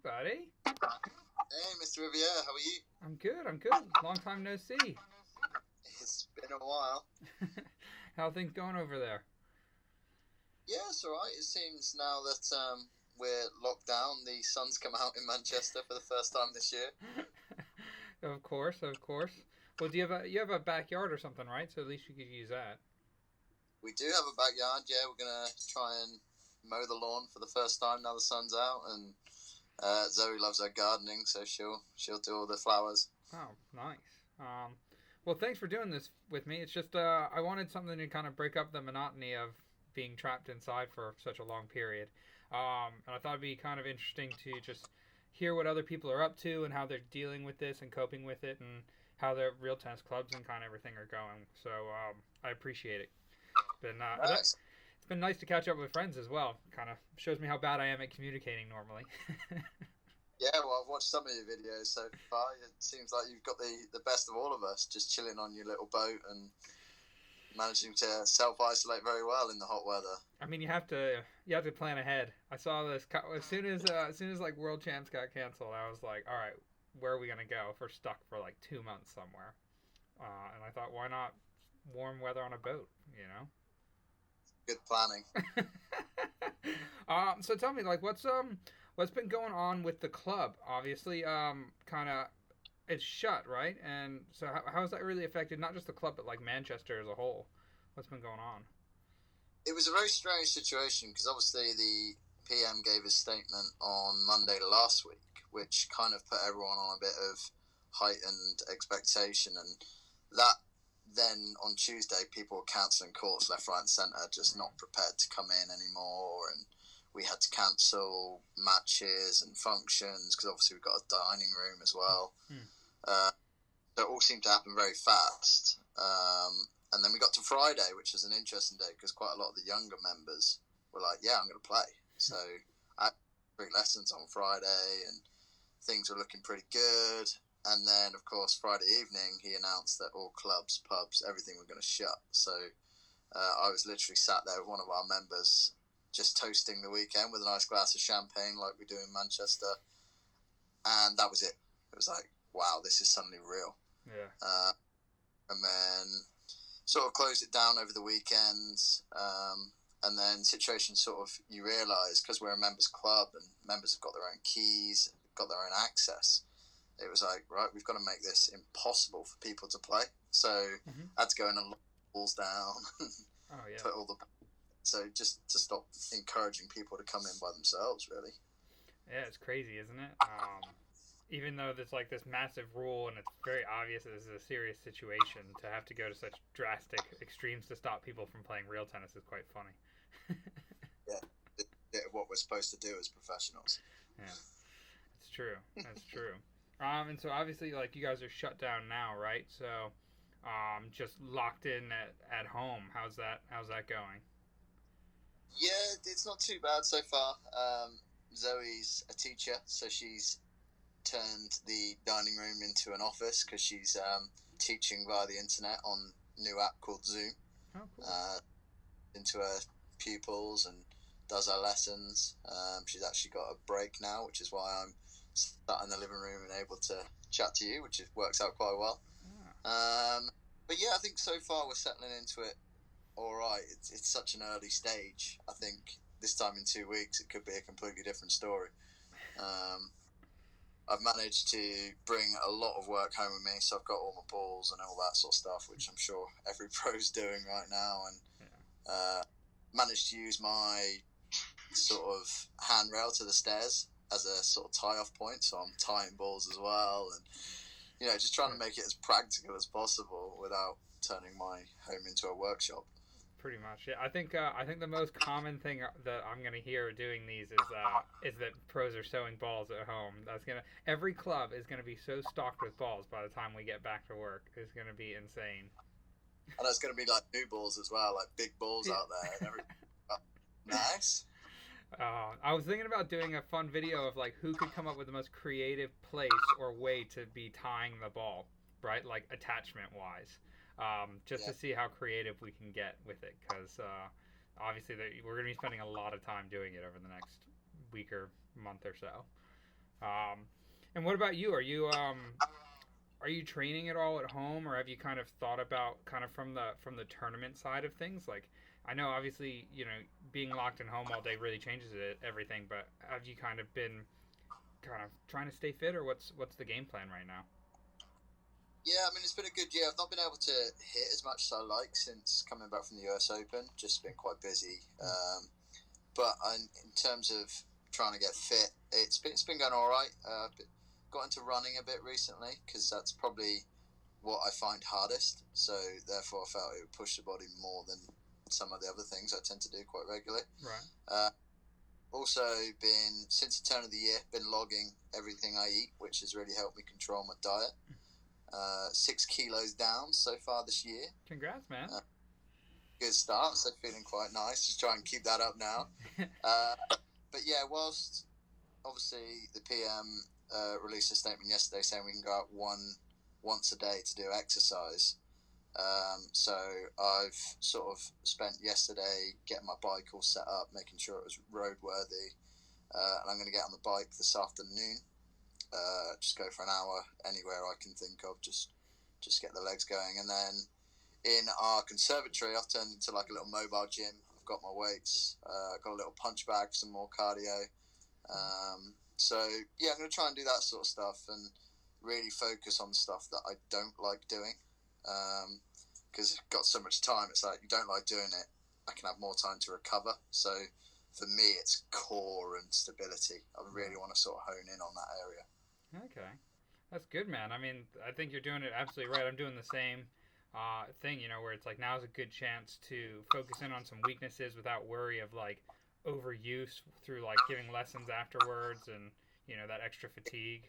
buddy. Hey, Mr. Riviere, how are you? I'm good. I'm good. Long time no see. It's been a while. How are things going over there? Yeah, it's all right. It seems now that we're locked down, the sun's come out in Manchester for the first time this year. Of course, of course. Well, do you have a backyard or something, right? So at least you could use that. We do have a backyard. Yeah, we're gonna try and mow the lawn for the first time now the sun's out, and Zoe loves her gardening, so she'll do all the flowers. Oh, nice. Well, thanks for doing this with me. It's just I wanted something to kind of break up the monotony of being trapped inside for such a long period. And I thought it'd be kind of interesting to just hear what other people are up to and how they're dealing with this and coping with it and how their real tennis clubs and kind of everything are going. So I appreciate it. Nice. It's been nice to catch up with friends as well. Kind of shows me how bad I am at communicating normally. Yeah, well, I've watched some of your videos so far. It seems like you've got the best of all of us, just chilling on your little boat and managing to self-isolate very well in the hot weather. I mean, you have to plan ahead. I saw this as soon as like World Champs got canceled. I was like, all right, where are we gonna go if we're stuck for like 2 months somewhere? And I thought, why not warm weather on a boat? You know. Good planning. So tell me, like, what's been going on with the club? Obviously, kind of, it's shut, right? And so how has that really affected not just the club but like Manchester as a whole? What's been going on? It was a very strange situation because obviously the PM gave his statement on Monday last week, which kind of put everyone on a bit of heightened expectation, and that then on Tuesday people were cancelling courts left, right and centre, just not prepared to come in anymore, and we had to cancel matches and functions because obviously we've got a dining room as well. So it all seemed to happen very fast. And then we got to Friday, which was an interesting day because quite a lot of the younger members were like, yeah, I'm going to play. So I had great lessons on Friday and things were looking pretty good. And then, of course, Friday evening, he announced that all clubs, pubs, everything were going to shut. So I was literally sat there with one of our members just toasting the weekend with a nice glass of champagne like we do in Manchester. And that was it. It was like, wow, this is suddenly real. Yeah. And then sort of closed it down over the weekends. And then situation sort of, you realise, because we're a members club and members have got their own keys, got their own access, it was like, right, we've got to make this impossible for people to play. So I had to go in and lock the walls down and put all the... So just to stop encouraging people to come in by themselves, really. Yeah, it's crazy, isn't it? Even though there's like this massive rule and it's very obvious that this is a serious situation, to have to go to such drastic extremes to stop people from playing real tennis is quite funny. Yeah, what we're supposed to do as professionals. Yeah, it's true. That's true. And so obviously, like, you guys are shut down now, right? So, just locked in at home. How's that going? Yeah, it's not too bad so far. Zoe's a teacher, so she's turned the dining room into an office because she's teaching via the internet on a new app called Zoom. Oh, cool. Into her pupils and does her lessons. She's actually got a break now, which is why I'm sat in the living room and able to chat to you, which works out quite well. But yeah, I think so far we're settling into it all right. It's such an early stage. I think this time in 2 weeks it could be a completely different story. I've managed to bring a lot of work home with me, so I've got all my balls and all that sort of stuff, which I'm sure every pro's doing right now, and managed to use my sort of handrail to the stairs as a sort of tie-off point, so I'm tying balls as well, and just trying to make it as practical as possible without turning my home into a workshop. Pretty much, yeah. I think the most common thing that I'm gonna hear doing these is that pros are sewing balls at home. Every club is gonna be so stocked with balls by the time we get back to work. It's gonna be insane. And it's gonna be like new balls as well, like big balls out there. And nice. I was thinking about doing a fun video of like who could come up with the most creative place or way to be tying the ball, right? Like attachment wise. To see how creative we can get with it, because obviously we're going to be spending a lot of time doing it over the next week or month or so. And what about you? Are you training at all at home, or have you kind of thought about kind of from the tournament side of things? Like, I know obviously being locked in home all day really changes everything, but have you kind of been kind of trying to stay fit, or what's the game plan right now? Yeah, I mean, it's been a good year. I've not been able to hit as much as I like since coming back from the US Open. Just been quite busy. But in terms of trying to get fit, it's been going all right. Got into running a bit recently because that's probably what I find hardest. So therefore, I felt it would push the body more than some of the other things I tend to do quite regularly. Right. Also, been since the turn of the year, been logging everything I eat, which has really helped me control my diet. 6 kilos down so far this year. Congrats, man. Good start. So feeling quite nice. Just try and keep that up now. But yeah, whilst obviously the PM released a statement yesterday saying we can go out once a day to do exercise. So I've sort of spent yesterday getting my bike all set up, making sure it was roadworthy, and I'm going to get on the bike this afternoon. Just go for an hour anywhere I can think of, just get the legs going, and then in our conservatory I've turned into like a little mobile gym. I've got my weights, got a little punch bag, some more cardio. So yeah, I'm going to try and do that sort of stuff and really focus on stuff that I don't like doing, because I've got so much time. It's like, you don't like doing it, I can have more time to recover. So for me, it's core and stability. I really want to sort of hone in on that area. Okay, that's good, man. I mean, I think you're doing it absolutely right. I'm doing the same thing, where it's like now's a good chance to focus in on some weaknesses without worry of like overuse through like giving lessons afterwards and that extra fatigue.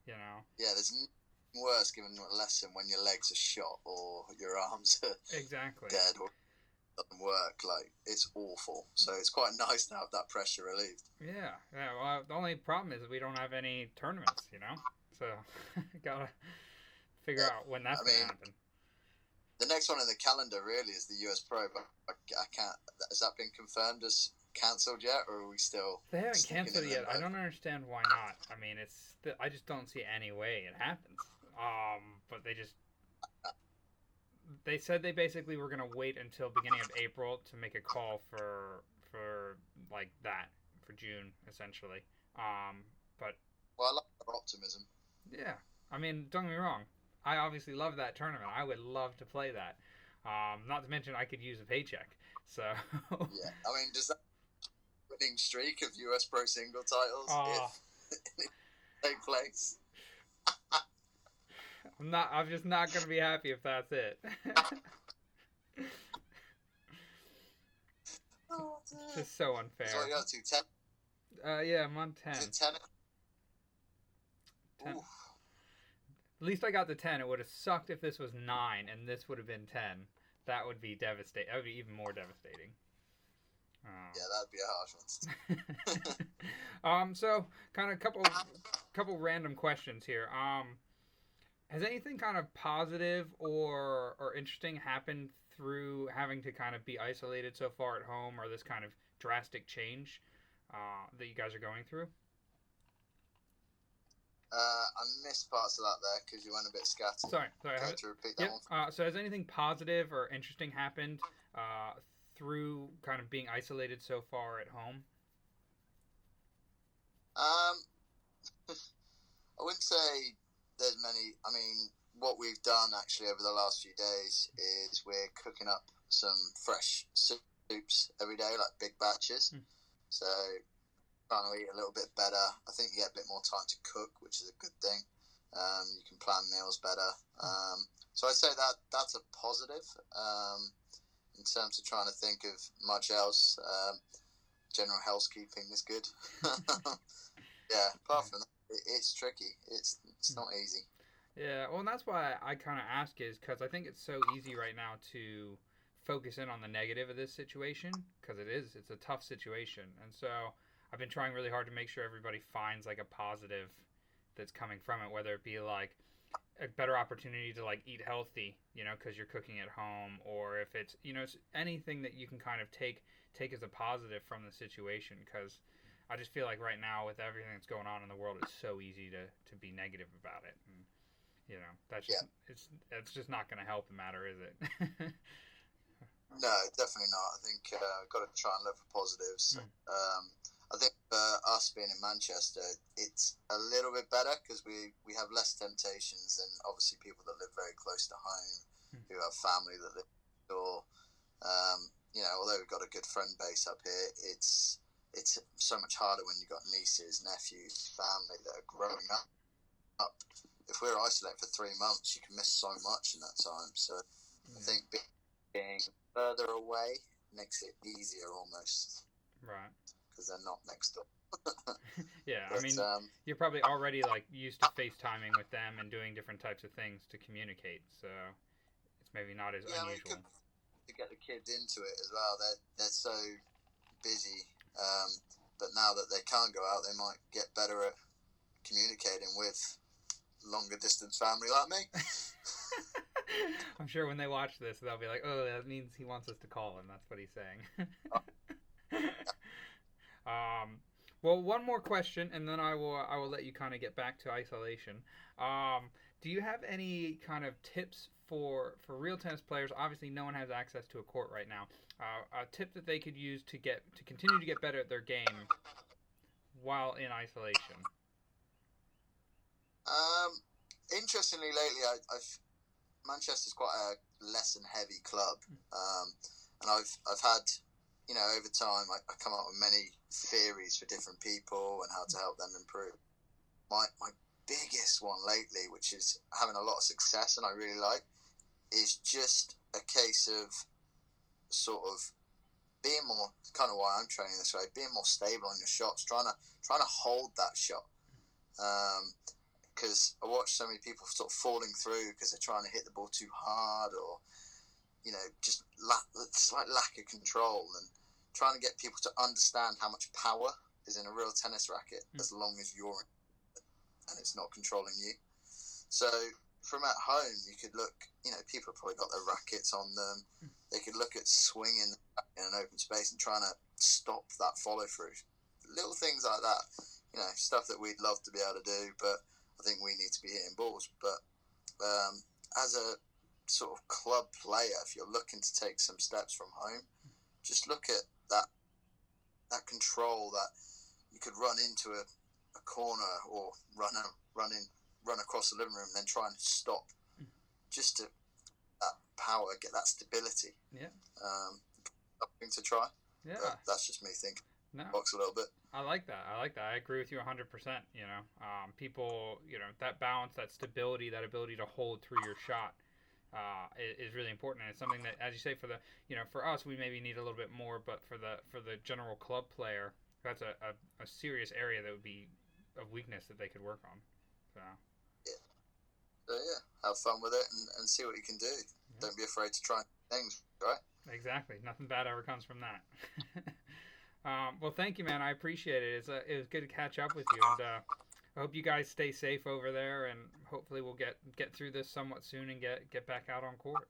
Yeah, there's nothing worse giving a lesson when your legs are shot or your arms are exactly dead or doesn't work. Like, it's awful. So it's quite nice to have that pressure relieved. Yeah. Well, the only problem is we don't have any tournaments, so gotta figure out when that's gonna happen. The next one in the calendar really is the US Pro, but I can't. Has that been confirmed as cancelled yet, or are we still? They haven't cancelled it yet. I don't understand why not. I mean, I just don't see any way it happens. But they said they basically were gonna wait until beginning of April to make a call for like that for June essentially. But well, I like their optimism. Yeah, I mean, don't get me wrong. I obviously love that tournament. I would love to play that. Not to mention I could use a paycheck. So yeah, I mean, does that winning streak of US Pro single titles if take place? I'm just not gonna be happy if that's it. It's just so unfair. So you got to 10. Yeah, I'm on 10. Is it 10? 10. At least I got the 10. It would have sucked if this was 9 and this would have been 10. That would be devastating. That would be even more devastating. Yeah, that'd be a harsh one. So kind of couple random questions here. Has anything kind of positive or interesting happened through having to kind of be isolated so far at home, or this kind of drastic change that you guys are going through? I missed parts of that there because you went a bit scattered. Sorry. Can you repeat that one? So has anything positive or interesting happened through kind of being isolated so far at home? I wouldn't say there's many. I mean, what we've done actually over the last few days is we're cooking up some fresh soups every day, like big batches. So trying to eat a little bit better. I think you get a bit more time to cook, which is a good thing. You can plan meals better. So I'd say that's a positive. In terms of trying to think of much else, general housekeeping is good. Yeah, apart from that, it's tricky. It's not easy. Yeah, well, and that's why I kind of ask is because I think it's so easy right now to focus in on the negative of this situation, because it's a tough situation. And so I've been trying really hard to make sure everybody finds like a positive that's coming from it, whether it be like a better opportunity to like eat healthy, because you're cooking at home, or if it's, it's anything that you can kind of take as a positive from the situation, because I just feel like right now with everything that's going on in the world, it's so easy to be negative about it. And, that's just it's just not going to help the matter, is it? No, definitely not. I think got to try and look for positives. I think for us being in Manchester, it's a little bit better because we have less temptations than obviously people that live very close to home, who have family that live or although we've got a good friend base up here, it's so much harder when you've got nieces, nephews, family that are growing up. If we're isolated for 3 months, you can miss so much in that time. So I think being further away makes it easier almost. Right. Because they're not next door. Yeah, but, I mean, you're probably already like used to FaceTiming with them and doing different types of things to communicate. So it's maybe not as unusual. To get the kids into it as well, they're so busy. But now that they can't go out, they might get better at communicating with longer distance family like me. I'm sure when they watch this, they'll be like, "Oh, that means he wants us to call him." That's what he's saying. Well, one more question, and then I will let you kind of get back to isolation. Do you have any kind of tips for real tennis players? Obviously, no one has access to a court right now. A tip that they could use to continue to get better at their game while in isolation. Interestingly, lately, Manchester's quite a lesson-heavy club, and I've had, over time, I come up with many theories for different people and how to help them improve. My biggest one lately, which is having a lot of success and I really like, is just a case of sort of being more, kind of why I'm training this way, being more stable on your shots, trying to hold that shot. Because I watch so many people sort of falling through because they're trying to hit the ball too hard, or just slight lack of control, and trying to get people to understand how much power is in a real tennis racket as long as you're in it and it's not controlling you. So from at home, you could look, people have probably got their rackets on them. They could look at swinging in an open space and trying to stop that follow through. Little things like that, stuff that we'd love to be able to do, but I think we need to be hitting balls. But as a sort of club player, if you're looking to take some steps from home, just look at that control, that you could run into a corner or run across the living room and then try and stop, just to that power, get that stability. Yeah. Something to try. Yeah. But that's just me thinking. No. Box a little bit. I like that. I agree with you 100%. People, that balance, that stability, that ability to hold through your shot is really important. And it's something that, as you say, for us, we maybe need a little bit more, but for the general club player, that's a serious area that would be of weakness that they could work on. So. Yeah. So have fun with it and see what you can do. Yeah. Don't be afraid to try things, right? Exactly. Nothing bad ever comes from that. Well, thank you, man. I appreciate it. It was good to catch up with you, and I hope you guys stay safe over there, and hopefully we'll get through this somewhat soon and get back out on court.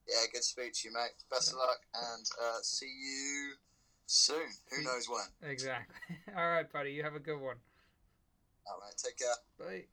Yeah, good to speak to you, mate. Best of luck, and see you soon. Who knows when? Exactly. All right, buddy. You have a good one. All right, take care. Bye.